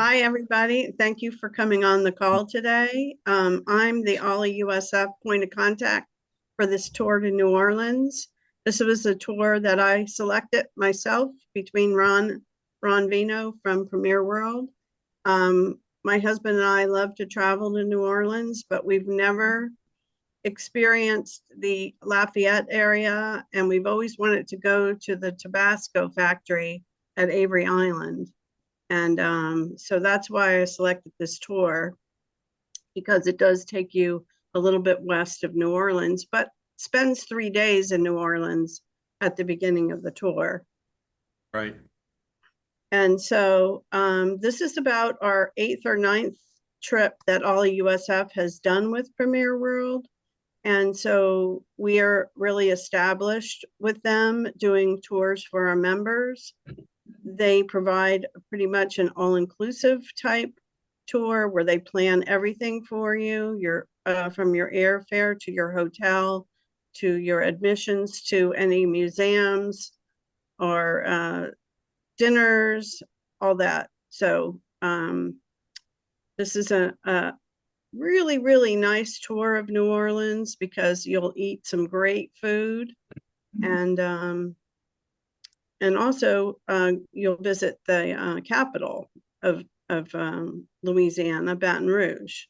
Hi, everybody. Thank you for coming on the call today. I'm the OLLI-USF point of contact for this tour to New Orleans. This was a tour that I selected myself between Ron Vino from Premier World. My husband and I love to travel to New Orleans, but we've never experienced the Lafayette area, and we've always wanted to go to the Tabasco factory at Avery Island. And so that's why I selected this tour, because it does take you a little bit west of New Orleans, but spends 3 days in New Orleans at the beginning of the tour. Right. And so this is about our 8th or 9th trip that OLLI-USF has done with Premier World. And so we are really established with them doing tours for our members. They provide pretty much an all-inclusive type tour where they plan everything for you, from your airfare to your hotel, to your admissions to any museums or dinners, all that. So this is a really, really nice tour of New Orleans because you'll eat some great food, and also you'll visit the capital of Louisiana, Baton Rouge.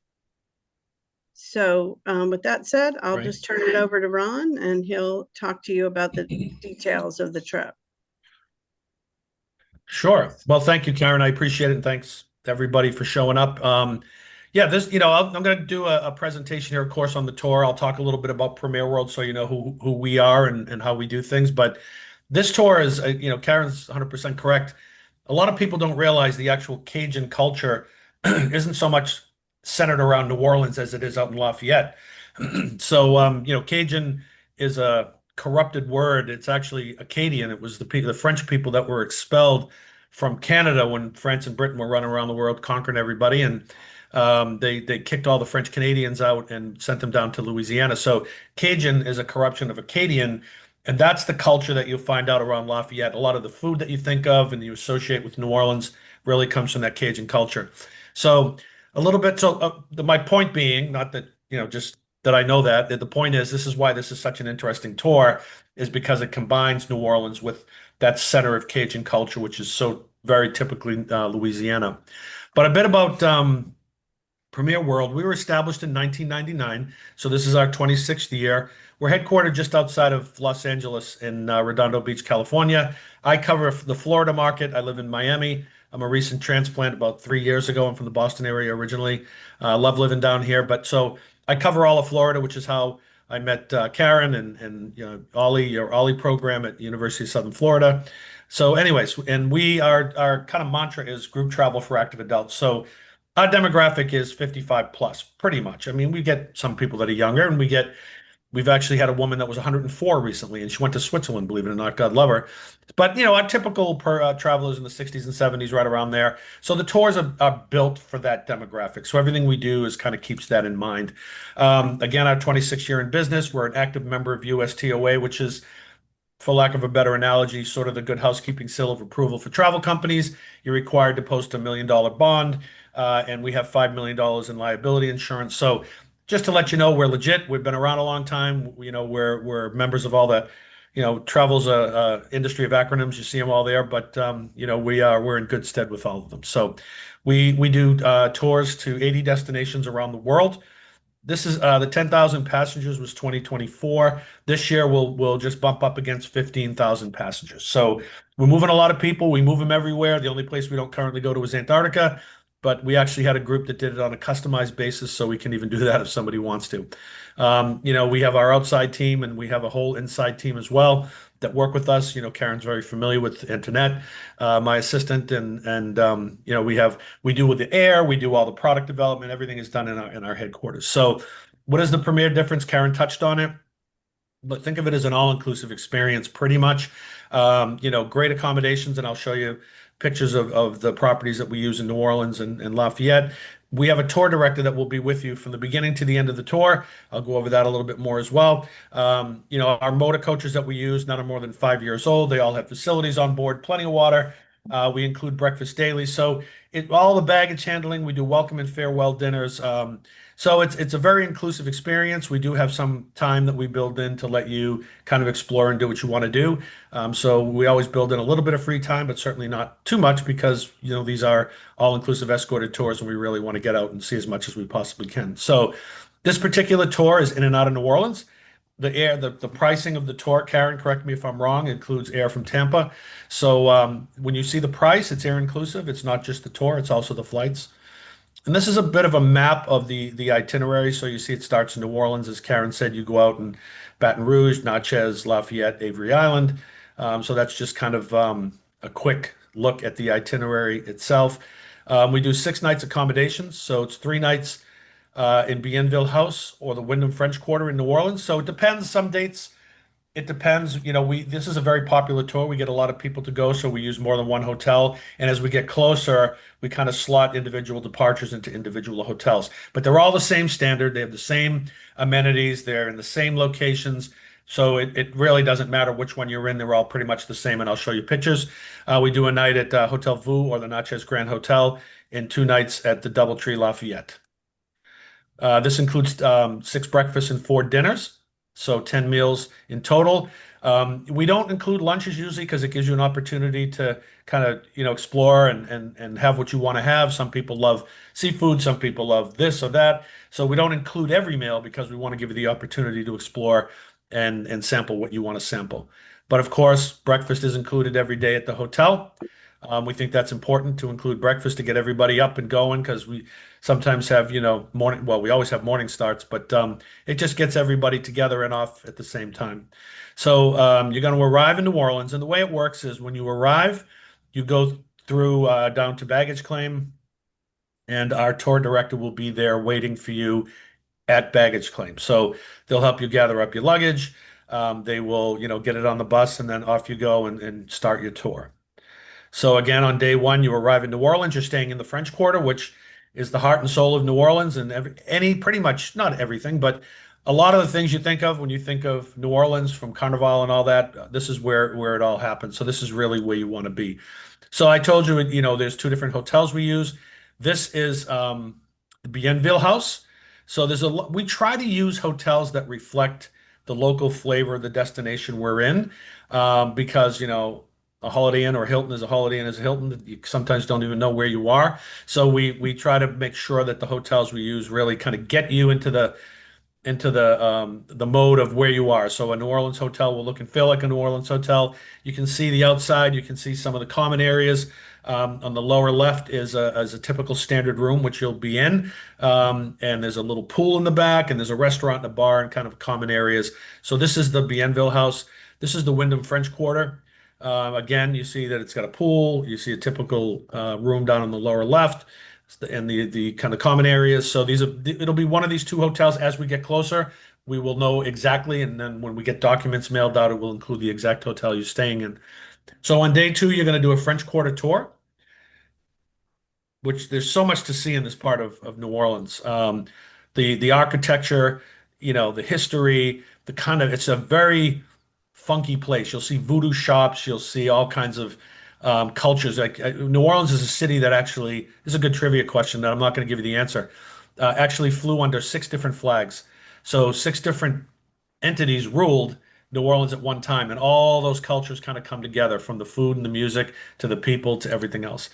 So with that said, I'll just turn it over to Ron, and he'll talk to you about the details of the trip. Sure. Well, thank you, Karen. I appreciate it. And thanks everybody for showing up. Yeah, I'm going to do a presentation here, of course, on the tour. I'll talk a little bit about Premier World so you know who we are and how we do things. But this tour is, Karen's 100% correct. A lot of people don't realize the actual Cajun culture isn't so much centered around New Orleans as it is out in Lafayette. So, Cajun is a corrupted word. It's actually Acadian. It was the French people that were expelled from Canada when France and Britain were running around the world conquering everybody, and they kicked all the French Canadians out and sent them down to Louisiana. So Cajun is a corruption of Acadian, and that's the culture that you'll find out around Lafayette. A lot of the food that you think of and you associate with New Orleans really comes from that Cajun culture. So a little bit. So my point being, not that just that I know that the point is, this is why this is such an interesting tour, is because it combines New Orleans with that center of Cajun culture, which is so very typically Louisiana. But a bit about Premier World. We were established in 1999, so this is our 26th year. We're headquartered just outside of Los Angeles in Redondo Beach, California. I cover the Florida market. I live in Miami. I'm a recent transplant about 3 years ago. I'm from the Boston area originally. Love living down here. But so I cover all of Florida, which is how I met Karen and OLLI program at the University of Southern Florida. So anyways, and our kind of mantra is group travel for active adults. So our demographic is 55 plus, pretty much. I mean, we get some people that are younger, and we've actually had a woman that was 104 recently, and she went to Switzerland, believe it or not. God love her. But our typical travelers in the 60s and 70s, right around there. So the tours are built for that demographic. So everything we do is kind of keeps that in mind. Again, our 26th year in business, we're an active member of USTOA, which is, for lack of a better analogy, sort of the good housekeeping seal of approval for travel companies. You're required to post $1 million bond, and we have $5 million in liability insurance. So just to let you know, we're legit. We've been around a long time. We're members of all the, travel's a industry of acronyms. You see them all there, but we're in good stead with all of them. So we do tours to 80 destinations around the world. This is the 10,000 passengers was 2024. This year we'll just bump up against 15,000 passengers. So we're moving a lot of people. We move them everywhere. The only place we don't currently go to is Antarctica, but we actually had a group that did it on a customized basis, so we can even do that if somebody wants to. We have our outside team, and we have a whole inside team as well that work with us. Karen's very familiar with Antoinette, my assistant, and we do with the air, we do all the product development, everything is done in our headquarters. So what is the premier difference? Karen touched on it, but think of it as an all-inclusive experience, pretty much. Great accommodations, and I'll show you pictures of the properties that we use in New Orleans and Lafayette. We have a tour director that will be with you from the beginning to the end of the tour. I'll go over that a little bit more as well. Our motor coaches that we use, none are more than 5 years old. They all have facilities on board, plenty of water, We include breakfast daily. So all the baggage handling, we do welcome and farewell dinners. So it's a very inclusive experience. We do have some time that we build in to let you kind of explore and do what you want to do. So we always build in a little bit of free time, but certainly not too much because, these are all-inclusive escorted tours and we really want to get out and see as much as we possibly can. So this particular tour is in and out of New Orleans. The pricing of the tour, Karen, correct me if I'm wrong, includes air from Tampa. So when you see the price, it's air inclusive. It's not just the tour, it's also the flights. And this is a bit of a map of the itinerary. So you see it starts in New Orleans. As Karen said, you go out in Baton Rouge, Natchez, Lafayette, Avery Island. So that's just kind of a quick look at the itinerary itself. We do 6 nights accommodations. So it's 3 nights in Bienville House or the Wyndham French Quarter in New Orleans. So it depends. Some dates it depends. This is a very popular tour. We get a lot of people to go, so we use more than one hotel. And as we get closer, we kind of slot individual departures into individual hotels. But they're all the same standard. They have the same amenities. They're in the same locations. So it really doesn't matter which one you're in. They're all pretty much the same. And I'll show you pictures. We do a night at Hotel Vu or the Natchez Grand Hotel and 2 nights at the DoubleTree Lafayette. This includes 6 breakfasts and 4 dinners, so 10 meals in total. We don't include lunches usually because it gives you an opportunity to kind of, explore and have what you want to have. Some people love seafood, some people love this or that. So we don't include every meal because we want to give you the opportunity to explore and sample what you want to sample. But of course, breakfast is included every day at the hotel. We think that's important to include breakfast to get everybody up and going because we sometimes have, morning, well, we always have morning starts, but it just gets everybody together and off at the same time. So you're going to arrive in New Orleans, and the way it works is when you arrive, you go through down to baggage claim, and our tour director will be there waiting for you at baggage claim. So they'll help you gather up your luggage. They will, get it on the bus, and then off you go and start your tour. So again, on day one, you arrive in New Orleans. You're staying in the French Quarter, which is the heart and soul of New Orleans, and pretty much not everything, but a lot of the things you think of when you think of New Orleans, from Carnival and all that. This is where it all happens. So this is really where you want to be. So I told you, there's 2 different hotels we use. This is the Bienville House. So we try to use hotels that reflect the local flavor of the destination we're in, because a Holiday Inn or Hilton is a Holiday Inn is a Hilton. You sometimes don't even know where you are. So we try to make sure that the hotels we use really kind of get you into the mode of where you are. So a New Orleans hotel will look and feel like a New Orleans hotel. You can see the outside. You can see some of the common areas. On the lower left is a typical standard room, which you'll be in. And there's a little pool in the back, and there's a restaurant and a bar and kind of common areas. So this is the Bienville House. This is the Wyndham French Quarter. Again, you see that it's got a pool. You see a typical room down on the lower left and the kind of common areas. So it'll be one of these 2 hotels. As we get closer, we will know exactly. And then when we get documents mailed out, it will include the exact hotel you're staying in. So on day 2, you're going to do a French Quarter tour, which there's so much to see in this part of New Orleans. The architecture, the history, it's a very funky place. You'll see voodoo shops. You'll see all kinds of cultures. Like New Orleans is a city that actually this is a good trivia question that I'm not going to give you the answer. Actually flew under 6 different flags. So 6 different entities ruled New Orleans at one time, and all those cultures kind of come together from the food and the music to the people to everything else.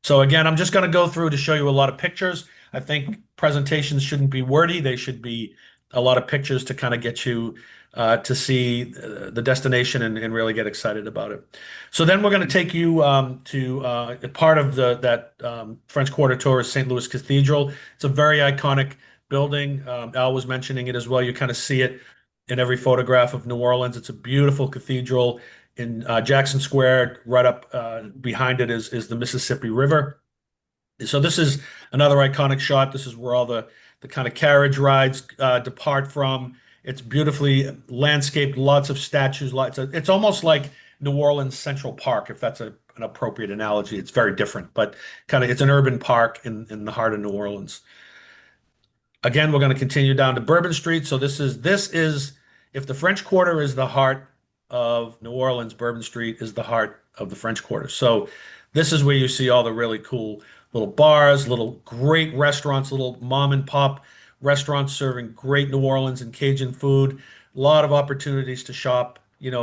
So again, I'm just going to go through to show you a lot of pictures. I think presentations shouldn't be wordy. They should be a lot of pictures to kind of get you to see the destination and really get excited about it. So then we're going to take you to a part of that French Quarter tour is St. Louis Cathedral. It's a very iconic building. Al was mentioning it as well. You kind of see it in every photograph of New Orleans. It's a beautiful cathedral in Jackson Square. Right up behind it is the Mississippi River. So this is another iconic shot. This is where all the kind of carriage rides depart from. It's beautifully landscaped, lots of statues. It's almost like New Orleans Central Park, if that's an appropriate analogy. It's very different, but it's an urban park in the heart of New Orleans. Again, we're going to continue down to Bourbon Street. So this is if the French Quarter is the heart of New Orleans, Bourbon Street, is the heart of the French Quarter. So this is where you see all the really cool little bars, little great restaurants, little mom and pop restaurants serving great New Orleans and Cajun food. A lot of opportunities to shop,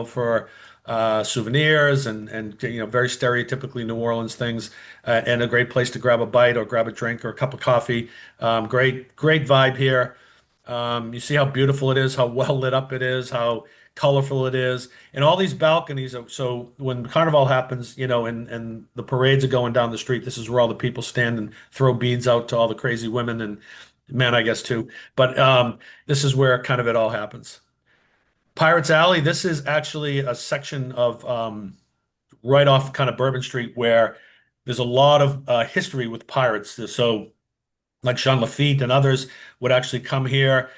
for souvenirs and very stereotypically New Orleans things, and a great place to grab a bite or grab a drink or a cup of coffee. Great vibe here. You see how beautiful it is, how well lit up it is, how colorful it is, and all these balconies. So when Carnival happens, and the parades are going down the street, this is where all the people stand and throw beads out to all the crazy women and men, I guess too. But this is where kind of it all happens. Pirates Alley. This is actually a section of right off kind of Bourbon Street where there's a lot of history with pirates. So like Jean Lafitte and others would actually come here,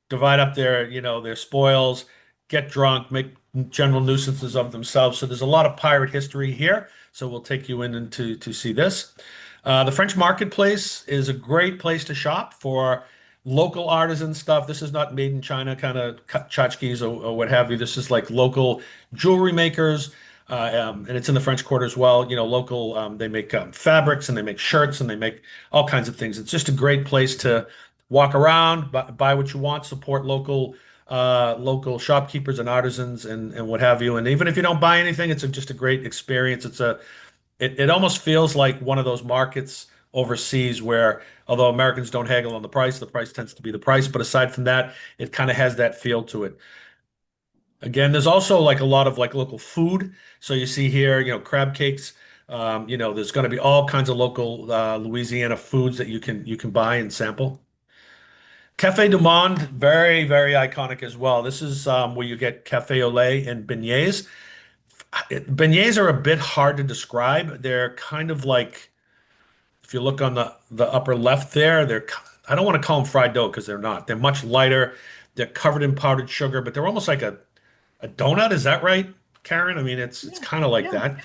divide up their spoils, get drunk, make general nuisances of themselves. So there's a lot of pirate history here. So we'll take you in and to see this. The French Marketplace is a great place to shop for local artisan stuff. This is not made in China kind of tchotchkes or what have you. This is like local jewelry makers. And it's in the French Quarter as well. Local, they make fabrics and they make shirts and they make all kinds of things. It's just a great place to walk around, buy what you want, support local shopkeepers and artisans and what have you. And even if you don't buy anything, it's just a great experience. It almost feels like one of those markets overseas where, although Americans don't haggle on the price tends to be the price. But aside from that, it kind of has that feel to it. Again, there's also like a lot of like local food. So you see here, crab cakes. There's going to be all kinds of local Louisiana foods that you can buy and sample. Cafe du Monde, very, very iconic as well. This is where you get cafe au lait and beignets. Beignets are a bit hard to describe. They're kind of like, if you look on the upper left there, I don't want to call them fried dough because they're not. They're much lighter. They're covered in powdered sugar, but they're almost like a donut. Is that right, Karen? I mean, it's Yeah, kind of like yeah, that.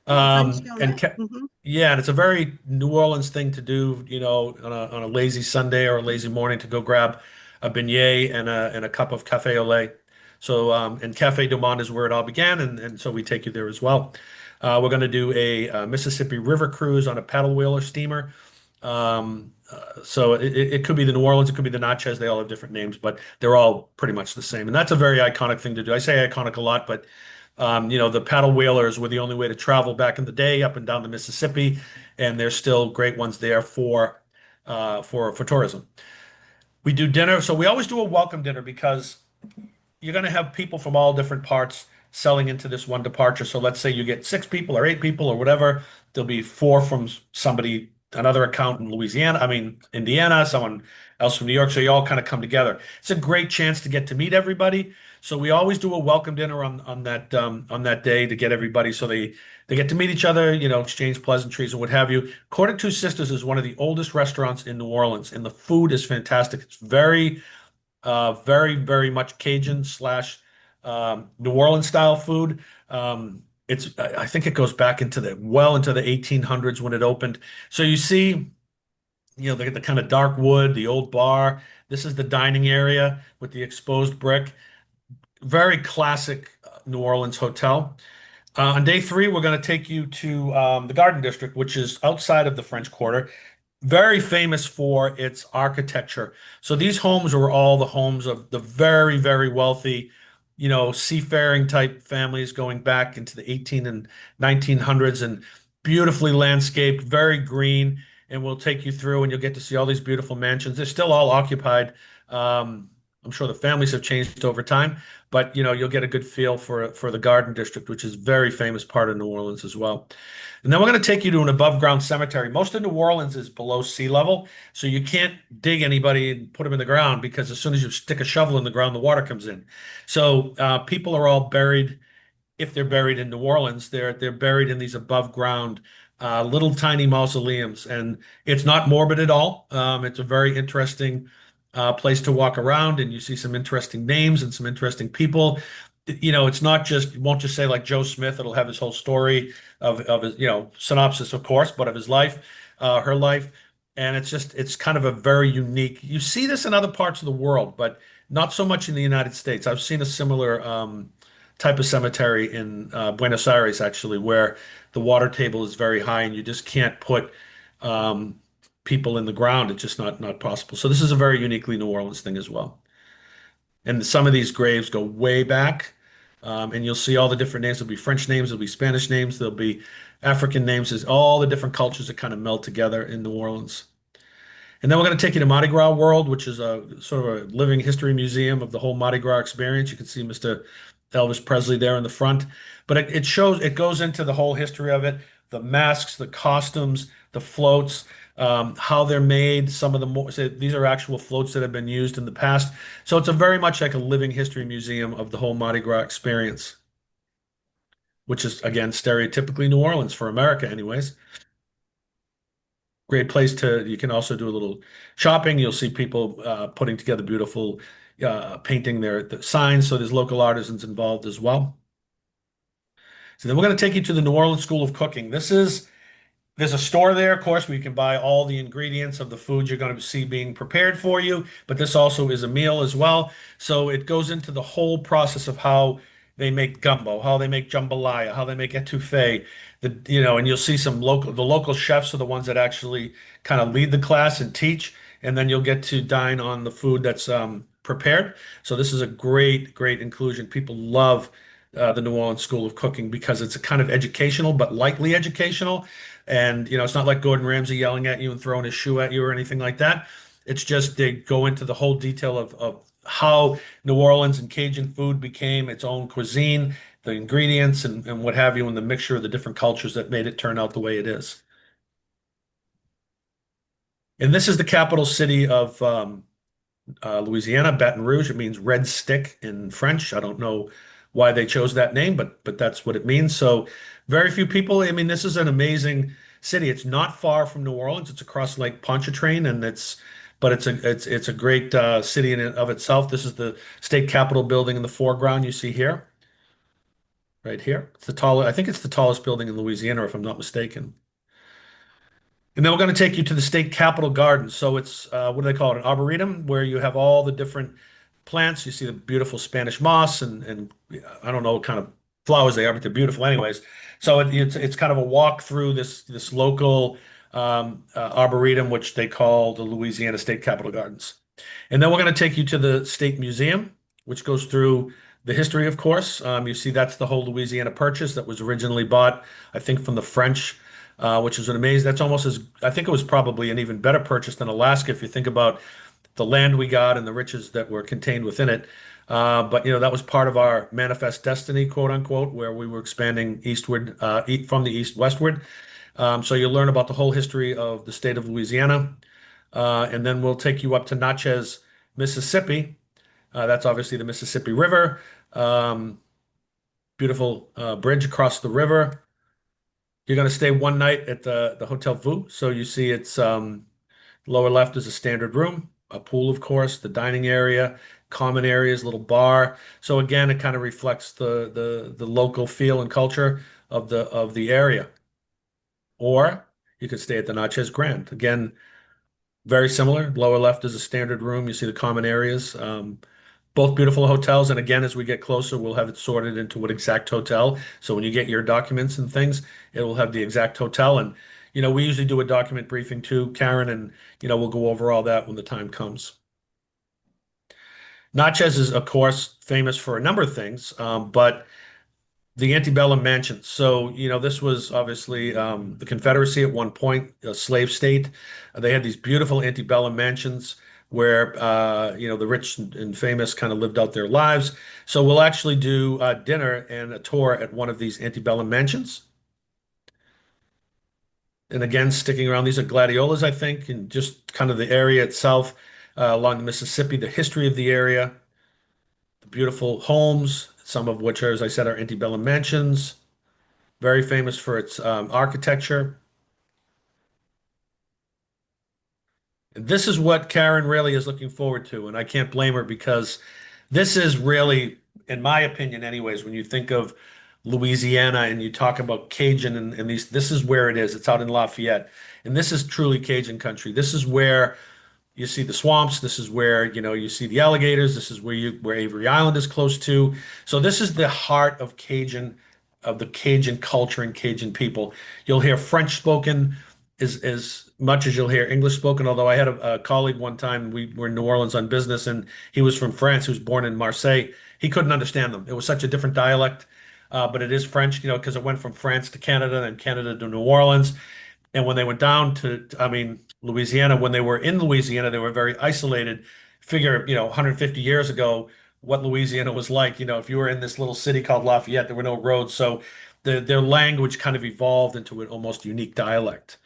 yeah. French And donut. yeah, and it's a very New Orleans thing to do, on a lazy Sunday or a lazy morning to go grab a beignet and a cup of cafe au lait. So, and Cafe Du Monde is where it all began, and so we take you there as well. We're going to do a Mississippi River cruise on a paddle wheel or steamer. So it could be the New Orleans, it could be the Natchez. They all have different names, but they're all pretty much the same. And that's a very iconic thing to do. I say iconic a lot, but the paddle whalers were the only way to travel back in the day up and down the Mississippi, and there's still great ones there for tourism. We do dinner, so we always do a welcome dinner because you're going to have people from all different parts selling into this one departure. So let's say you get 6 people or 8 people or whatever. There'll be 4 from another account in Louisiana, I mean, Indiana, someone else from New York. So you all kind of come together. It's a great chance to get to meet everybody. So we always do a welcome dinner on that day to get everybody so they get to meet each other, exchange pleasantries and what have you. Court of Two Sisters is one of the oldest restaurants in New Orleans, and the food is fantastic. It's very, very much Cajun slash New Orleans style food. I think it goes back into the 1800s when it opened. So you see, the kind of dark wood, the old bar. This is the dining area with the exposed brick. Very classic New Orleans hotel. On day 3, we're going to take you to the Garden District, which is outside of the French Quarter. Very famous for its architecture. So these homes were all the homes of the very, very wealthy, seafaring type families going back into the 18 and 1900s, and beautifully landscaped, very green. And we'll take you through and you'll get to see all these beautiful mansions. They're still all occupied. I'm sure the families have changed over time, but you'll get a good feel for the Garden District, which is a very famous part of New Orleans as well. And then we're going to take you to an above ground cemetery. Most of New Orleans is below sea level, so you can't dig anybody and put them in the ground because as soon as you stick a shovel in the ground, the water comes in. So people are all buried. If they're buried in New Orleans, they're buried in these above ground little tiny mausoleums, and it's not morbid at all. It's a very interesting place to walk around, and you see some interesting names and some interesting people. It's not just, it won't just say like Joe Smith. It'll have his whole story of his, synopsis, of course, but of his life, her life. And it's kind of a very unique, you see this in other parts of the world, but not so much in the United States. I've seen a similar type of cemetery in Buenos Aires, actually, where the water table is very high and you just can't put um, people in the ground. It's just not possible. So this is a very uniquely New Orleans thing as well. And some of these graves go way back, and you'll see all the different names. There'll be French names, there'll be Spanish names, there'll be African names. There's all the different cultures that kind of meld together in New Orleans. And then we're going to take you to Mardi Gras World, which is a sort of a living history museum of the whole Mardi Gras experience. You can see Mr. Elvis Presley there in the front, but it shows it goes into the whole history of it, the masks, the costumes, the floats, how they're made. Some of the more so these are actual floats that have been used in the past. So it's a very much like a living history museum of the whole Mardi Gras experience, which is again stereotypically New Orleans for America, anyways. Great place to, you can also do a little shopping. You'll see people putting together beautiful painting the signs. So there's local artisans involved as well. So then we're going to take you to the New Orleans School of Cooking. There's a store there, of course, where you can buy all the ingredients of the food you're going to see being prepared for you, but this also is a meal as well. So it goes into the whole process of how they make gumbo, how they make jambalaya, how they make etouffee. And you'll see the local chefs are the ones that actually kind of lead the class and teach, and then you'll get to dine on the food that's prepared. So this is a great, great inclusion. People love the New Orleans School of Cooking because it's a kind of educational, but lightly educational. And it's not like Gordon Ramsay yelling at you and throwing his shoe at you or anything like that. It's just they go into the whole detail of how New Orleans and Cajun food became its own cuisine, the ingredients and what have you, and the mixture of the different cultures that made it turn out the way it is. And this is the capital city of Louisiana, Baton Rouge. It means red stick in French. I don't know why they chose that name, but that's what it means. So very few people. I mean, this is an amazing city. It's not far from New Orleans. It's across Lake Pontchartrain, and it's a great city in and of itself. This is the state capitol building in the foreground you see here, right here. I think it's the tallest building in Louisiana, if I'm not mistaken. And then we're going to take you to the state capitol gardens. So it's what do they call it? An arboretum, where you have all the different plants. You see the beautiful Spanish moss and I don't know what kind of flowers they are, but they're beautiful anyways. So it's kind of a walk through this local arboretum, which they call the Louisiana State Capitol Gardens. And then we're going to take you to the State Museum, which goes through the history, of course. You see that's the whole Louisiana Purchase that was originally bought, I think, from the French, which is an amazing. That's almost as I think it was probably an even better purchase than Alaska if you think about the land we got and the riches that were contained within it. But that was part of our manifest destiny, quote unquote, where we were expanding eastward, from the east westward. So you'll learn about the whole history of the state of Louisiana. And then we'll take you up to Natchez, Mississippi. That's obviously the Mississippi River. Um, Beautiful bridge across the river. You're going to stay one night at the Hotel Vu. So you see it's lower left is a standard room, a pool, of course, the dining area, common areas, little bar. So again, it kind of reflects the local feel and culture of the area. Or you could stay at the Natchez Grand. Again, very similar. Lower left is a standard room. You see the common areas. Both beautiful hotels. And again, as we get closer, we'll have it sorted into what exact hotel. So when you get your documents and things, it will have the exact hotel. And, we usually do a document briefing too, Karen, and, we'll go over all that when the time comes. Natchez is, of course, famous for a number of things, but the antebellum mansions. So, this was obviously the Confederacy at one point, a slave state. They had these beautiful antebellum mansions where, the rich and famous kind of lived out their lives. So we'll actually do dinner and a tour at one of these antebellum mansions. And again, sticking around, these are gladiolas, I think, and just kind of the area itself along the Mississippi, the history of the area, the beautiful homes, some of which are, as I said, are antebellum mansions, very famous for its architecture. And this is what Karen really is looking forward to, and I can't blame her because this is really, in my opinion, anyways, when you think of Louisiana and you talk about Cajun and this is where it is. It's out in Lafayette, and this is truly Cajun country. This is where you see the swamps. This is where, you see the alligators. This is where Avery Island is close to. So this is the heart of the Cajun culture and Cajun people. You'll hear French spoken as much as you'll hear English spoken. Although I had a colleague one time, we were in New Orleans on business, and he was from France. He was born in Marseille. He couldn't understand them. It was such a different dialect, but it is French, because it went from France to Canada and Canada to New Orleans. And when they went down to, I mean, Louisiana, when they were in Louisiana, they were very isolated. Figure, 150 years ago, what Louisiana was like. If you were in this little city called Lafayette, there were no roads. So their language kind of evolved into an almost unique dialect.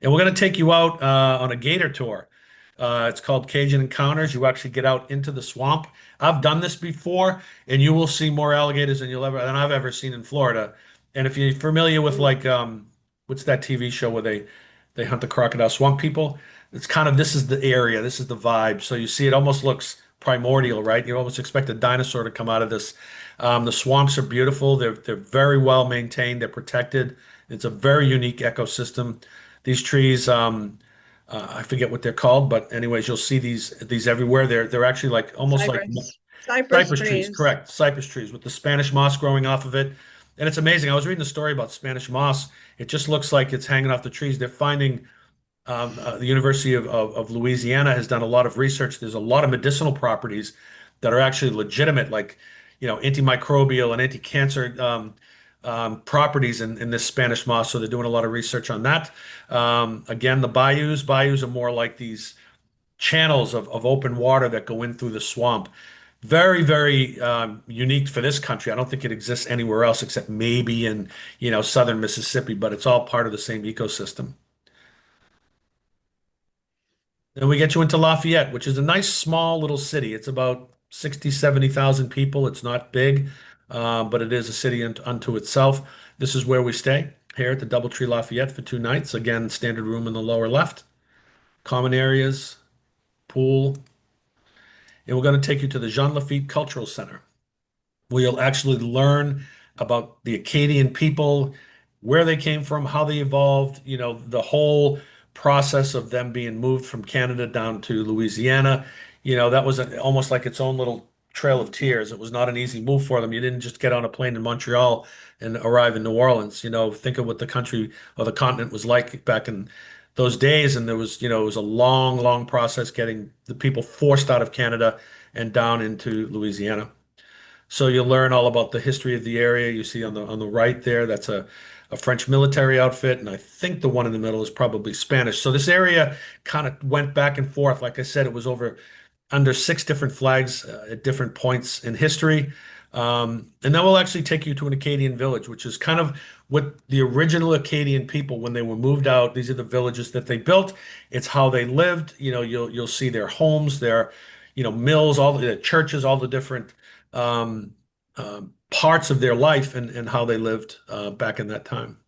And we're going to take you out on a gator tour. It's called Cajun Encounters. You actually get out into the swamp. I've done this before, and you will see more alligators than I've ever seen in Florida. And if you're familiar with like what's that TV show where they hunt the crocodile, Swamp People? It's kind of, this is the area, this is the vibe. So you see, it almost looks primordial, right? You almost expect a dinosaur to come out of this. The swamps are beautiful. They're very well maintained. They're protected. It's a very unique ecosystem. These trees, I forget what they're called, but anyways, you'll see these everywhere. They're actually like almost like Cypress cypress trees, trees. correct? Cypress trees with the Spanish moss growing off of it. And it's amazing. I was reading a story about Spanish moss. It just looks like it's hanging off the trees. They're finding the University of Louisiana has done a lot of research. There's a lot of medicinal properties that are actually legitimate, like, antimicrobial and anti-cancer properties in this Spanish moss. So they're doing a lot of research on that. Again, the bayous are more like these channels of open water that go in through the swamp. Very, very unique for this country. I don't think it exists anywhere else except maybe in, southern Mississippi, but it's all part of the same ecosystem. Then we get you into Lafayette, which is a nice small little city. It's about 60, 70,000 people. It's not big, but it is a city unto itself. This is where we stay here at the DoubleTree Lafayette for 2 nights. Again, standard room in the lower left, common areas, pool, and we're going to take you to the Jean Lafitte Cultural Center, where you'll actually learn about the Acadian people, where they came from, how they evolved, the whole process of them being moved from Canada down to Louisiana. That was almost like its own little trail of tears. It was not an easy move for them. You didn't just get on a plane in Montreal and arrive in New Orleans. Think of what the country or the continent was like back in those days. And there was, it was a long, long process getting the people forced out of Canada and down into Louisiana. So you'll learn all about the history of the area. You see on the right there, that's a French military outfit, and I think the one in the middle is probably Spanish. So this area kind of went back and forth. Like I said, it was over under 6 different flags at different points in history. And then we'll actually take you to an Acadian village, which is kind of what the original Acadian people, when they were moved out, these are the villages that they built. It's how they lived. You'll see their homes, their, mills, all the churches, all the different um, parts of their life and how they lived back in that time.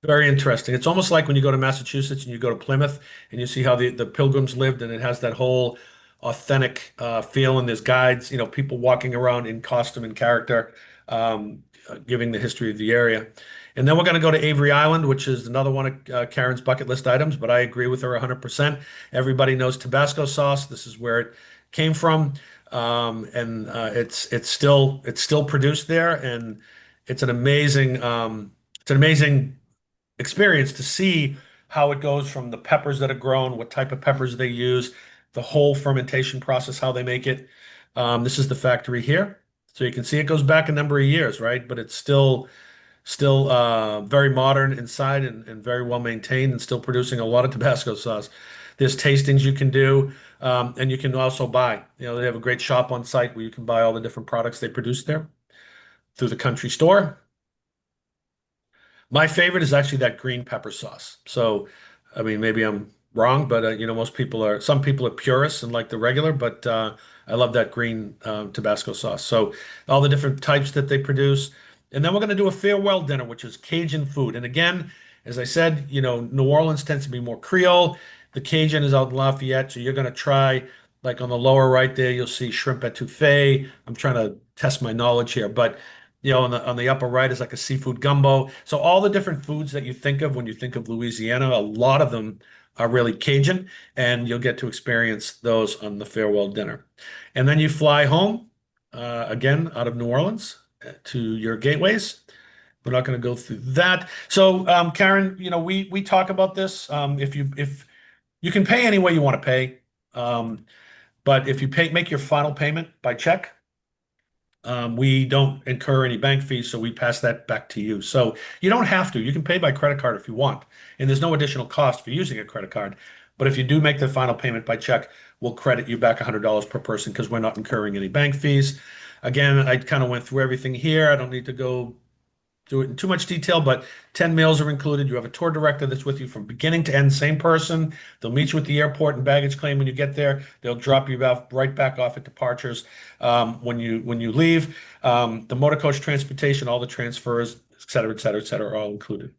Very interesting. It's almost like when you go to Massachusetts and you go to Plymouth and you see how the Pilgrims lived, and it has that whole authentic feel. And there's guides, people walking around in costume and character, giving the history of the area. And then we're going to go to Avery Island, which is another one of Karen's bucket list items, but I agree with her 100%. Everybody knows Tabasco sauce. This is where it came from. And it's still produced there, and it's an amazing experience to see how it goes from the peppers that are grown, what type of peppers they use, the whole fermentation process, how they make it. This is the factory here. So you can see it goes back a number of years, right? But it's still very modern inside and very well maintained and still producing a lot of Tabasco sauce. There's tastings you can do, and you can also buy. They have a great shop on site where you can buy all the different products they produce there through the country store. My favorite is actually that green pepper sauce. So, I mean, maybe I'm wrong, but some people are purists and like the regular, but I love that green Tabasco sauce. So, all the different types that they produce. And then we're going to do a farewell dinner, which is Cajun food. And again, as I said, New Orleans tends to be more Creole. The Cajun is out in Lafayette. So, you're going to try, like on the lower right there, you'll see shrimp etouffee. I'm trying to test my knowledge here, but On the upper right is like a seafood gumbo. So all the different foods that you think of when you think of Louisiana, a lot of them are really Cajun, and you'll get to experience those on the farewell dinner. And then you fly home again out of New Orleans to your gateways. We're not going to go through that. So, Karen, we talk about this. If you can pay any way you want to pay, but if you make your final payment by check, we don't incur any bank fees, so we pass that back to you. So you don't have to. You can pay by credit card if you want, and there's no additional cost for using a credit card. But if you do make the final payment by check, we'll credit you back $100 per person because we're not incurring any bank fees. Again, I kind of went through everything here. I don't need to go do it in too much detail, but 10 meals are included. You have a tour director that's with you from beginning to end, same person. They'll meet you at the airport and baggage claim when you get there. They'll drop you right back off at departures when you leave. The motor coach transportation, all the transfers, et cetera, are all included.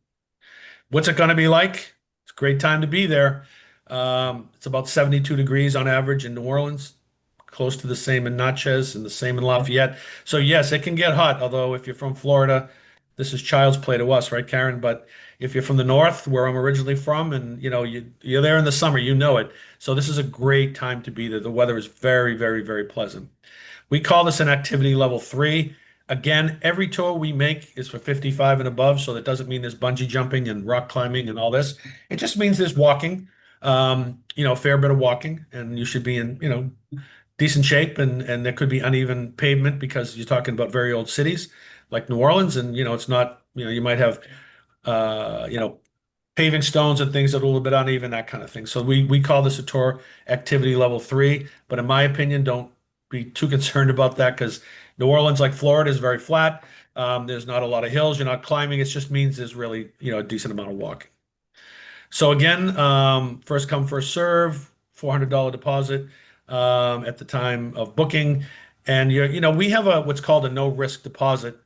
What's it going to be like? It's a great time to be there. It's about 72 degrees on average in New Orleans, close to the same in Natchez and the same in Lafayette. So yes, it can get hot. Although if you're from Florida, this is child's play to us, right, Karen? But if you're from the north, where I'm originally from, and you're there in the summer, you know it. So this is a great time to be there. The weather is very, very, very pleasant. We call this an activity level 3. Again, every tour we make is for 55 and above, so that doesn't mean there's bungee jumping and rock climbing and all this. It just means there's walking, a fair bit of walking, and you should be in, decent shape, and there could be uneven pavement because you're talking about very old cities like New Orleans, and it's not, you might have uh, you know, paving stones and things that are a little bit uneven, that kind of thing. So we call this a tour activity level 3, but in my opinion, don't be too concerned about that because New Orleans, like Florida, is very flat. There's not a lot of hills. You're not climbing. It just means there's really, a decent amount of walking. So again, first come, first serve, $400 deposit at the time of booking. And we have what's called a no risk deposit.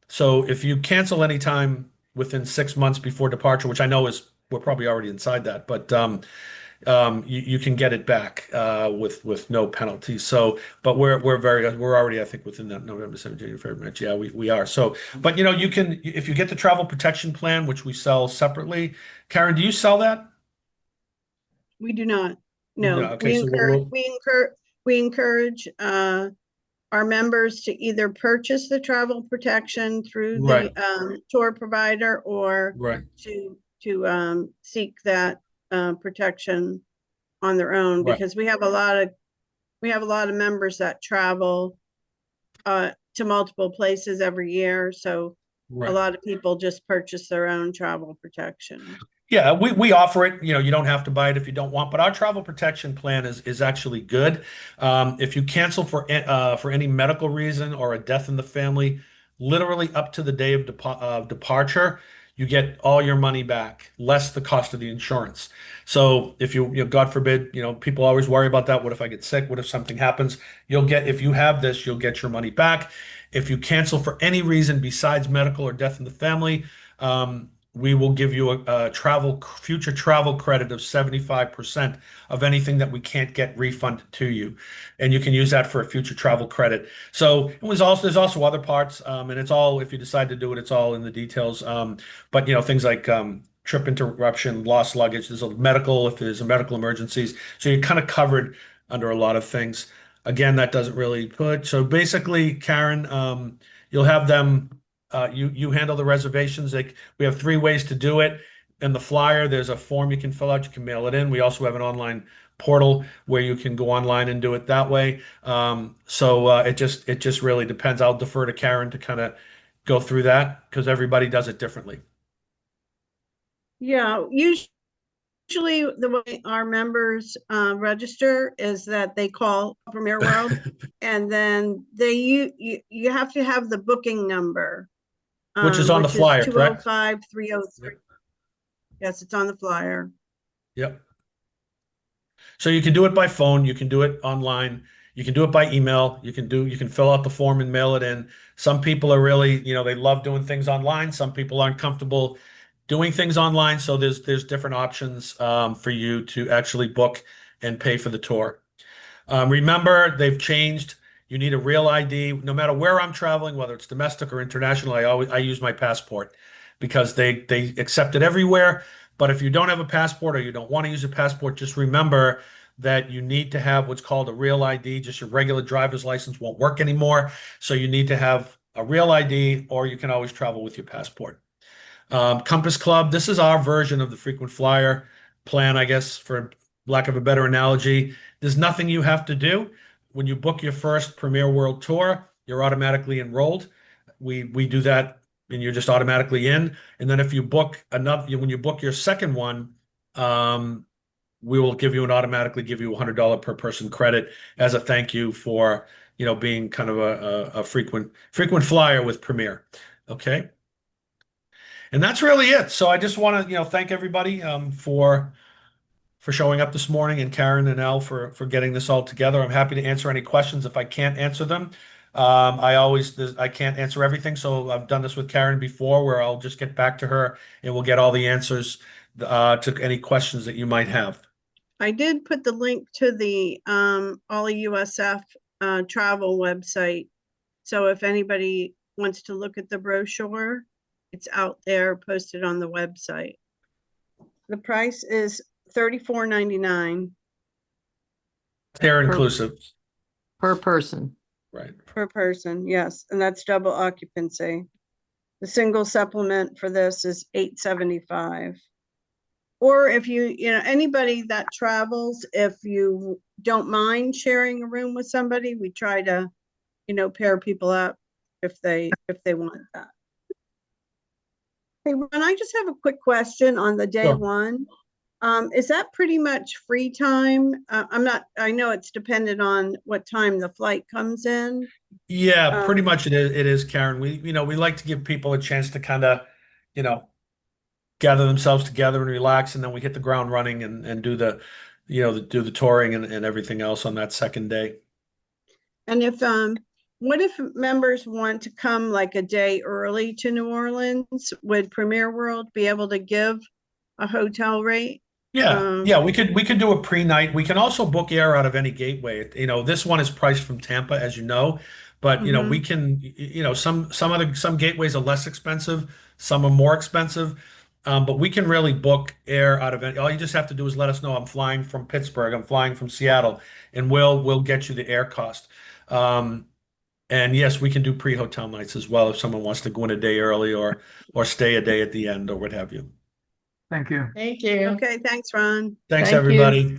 So if you cancel anytime within 6 months before departure, which I know we're probably already inside that, but you can get it back with no penalty. So, but we're already, I think, within that November, December, January, February, March. Yeah, we are. So, but you can, if you get the travel protection plan, which we sell separately. Karen, do you sell that? We do not. No. No, Okay, so we encourage our members to either purchase the travel protection through the right, tour provider or right, to seek that protection on their own, right, because we have a lot of members that travel to multiple places every year. So a right. lot of people just purchase their own travel protection. Yeah, we offer it. You don't have to buy it if you don't want, but our travel protection plan is actually good. If you cancel for any medical reason or a death in the family, literally up to the day of departure, you get all your money back, less the cost of the insurance. So if God forbid, people always worry about that. What if I get sick? What if something happens? If you have this, you'll get your money back. If you cancel for any reason besides medical or death in the family, we will give you a future travel credit of 75% of anything that we can't get refunded to you. And you can use that for a future travel credit. So there's also other parts, and it's all, if you decide to do it, it's all in the details. But things like trip interruption, lost luggage, there's a medical, if there's a medical emergencies. So you're kind of covered under a lot of things. Again, that doesn't really put. So basically, Karen, you'll have them. You handle the reservations. We have 3 ways to do it. In the flyer, there's a form you can fill out. You can mail it in. We also have an online portal where you can go online and do it that way. So it just really depends. I'll defer to Karen to kind of go through that because everybody does it differently. Yeah, usually the way our members register is that they call Premier World, and then you have to have the booking number, Which is on the which is flyer, correct? 205-303. Yes, it's on the flyer. Yep. So you can do it by phone, you can do it online, you can do it by email, you can fill out the form and mail it in. Some people are really, they love doing things online. Some people aren't comfortable doing things online. So there's different options for you to actually book and pay for the tour. Remember, they've changed. You need a real ID. No matter where I'm traveling, whether it's domestic or international, I use my passport because they accept it everywhere. But if you don't have a passport or you don't want to use a passport, just remember that you need to have what's called a real ID. Just your regular driver's license won't work anymore. So you need to have a real ID, or you can always travel with your passport. Compass Club, this is our version of the frequent flyer plan, I guess, for lack of a better analogy. There's nothing you have to do. When you book your first Premier World Tour, you're automatically enrolled. We do that, and you're just automatically in. And then if you book another, when you book your second one, um, we will automatically give you $100 per person credit as a thank you for, being kind of a frequent flyer with Premier. Okay. And that's really it. So I just want to, thank everybody for showing up this morning, and Karen and Al for getting this all together. I'm happy to answer any questions if I can't answer them. I can't answer everything, so I've done this with Karen before, where I'll just get back to her and we'll get all the answers to any questions that you might have. I did put the link to the OLLI-USF travel website. So if anybody wants to look at the brochure, it's out there, posted on the website. The price is $34.99 They're inclusive. Per person. Right. per person, yes, and that's double occupancy. The single supplement for this is $8.75. Or if anybody that travels, if you don't mind sharing a room with somebody, we try to, pair people up if they want that. Hey, Ron, I just have a quick question on the day Sure. one. Is that pretty much free time? I know it's dependent on what time the flight comes in. Yeah, pretty much it is, Karen. We like to give people a chance to kind of, gather themselves together and relax, and then we hit the ground running and do the, do the touring and everything else on that second day. And what if members want to come like a day early to New Orleans? Would Premier World be able to give a hotel rate? Yeah, we could do a pre-night. We can also book air out of any gateway. This one is priced from Tampa, as you know, but we can, some gateways are less expensive, some are more expensive. But we can really book air out of any. All you just have to do is let us know, I'm flying from Pittsburgh, I'm flying from Seattle, and we'll get you the air cost. And yes, we can do pre-hotel nights as well if someone wants to go in a day early or stay a day at the end or what have you. Thank you. Thank you. Okay, thanks, Ron. Thanks, Thank you. everybody.